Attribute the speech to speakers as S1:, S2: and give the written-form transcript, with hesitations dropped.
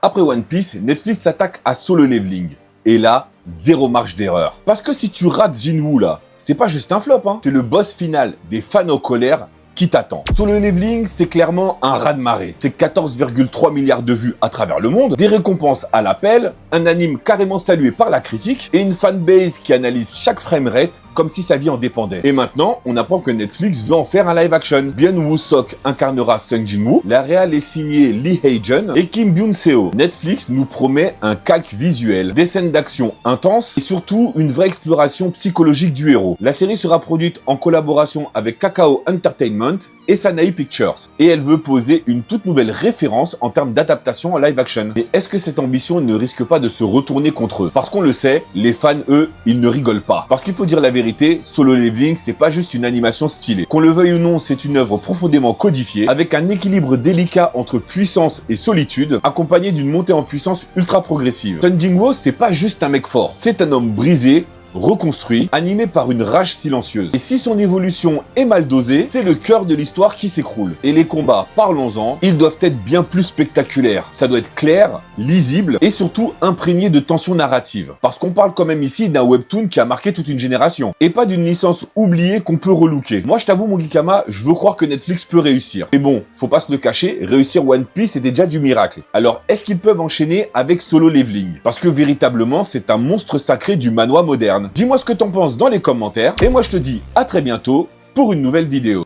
S1: Après One Piece, Netflix s'attaque à Solo Leveling. Et là, zéro marge d'erreur. Parce que si tu rates Jinwoo là, c'est pas juste un flop, hein. C'est le boss final des fans en colère qui t'attend. Solo Leveling, c'est clairement un raz-de-marée. C'est 14,3 milliards de vues à travers le monde, des récompenses à l'appel, un anime carrément salué par la critique et une fanbase qui analyse chaque framerate comme si sa vie en dépendait. Et maintenant, on apprend que Netflix veut en faire un live action. Byung-Woo Seok incarnera Sung Jin-woo, la réal est signée Lee Hae-jun et Kim Byun-seo. Netflix nous promet un calque visuel, des scènes d'action intenses et surtout une vraie exploration psychologique du héros. La série sera produite en collaboration avec Kakao Entertainment et Sanae Pictures. Et elle veut poser une toute nouvelle référence en termes d'adaptation en live action. Mais est-ce que cette ambition ne risque pas de se retourner contre eux? Parce qu'on le sait, les fans, eux, ils ne rigolent pas. Parce qu'il faut dire la vérité, Solo Leveling, c'est pas juste une animation stylée. Qu'on le veuille ou non, c'est une œuvre profondément codifiée, avec un équilibre délicat entre puissance et solitude, accompagné d'une montée en puissance ultra progressive. Sung Jin-woo, c'est pas juste un mec fort, c'est un homme brisé, reconstruit, animé par une rage silencieuse. Et si son évolution est mal dosée, c'est le cœur de l'histoire qui s'écroule. Et les combats, parlons-en, ils doivent être bien plus spectaculaires. Ça doit être clair, lisible et surtout imprégné de tension narrative. Parce qu'on parle quand même ici d'un webtoon qui a marqué toute une génération. Et pas d'une licence oubliée qu'on peut relooker. Moi je t'avoue mon Geekama, je veux croire que Netflix peut réussir. Mais bon, faut pas se le cacher, réussir One Piece c'était déjà du miracle. Alors est-ce qu'ils peuvent enchaîner avec Solo Leveling? Parce que véritablement c'est un monstre sacré du manhwa moderne. Dis-moi ce que t'en penses dans les commentaires et moi je te dis à très bientôt pour une nouvelle vidéo.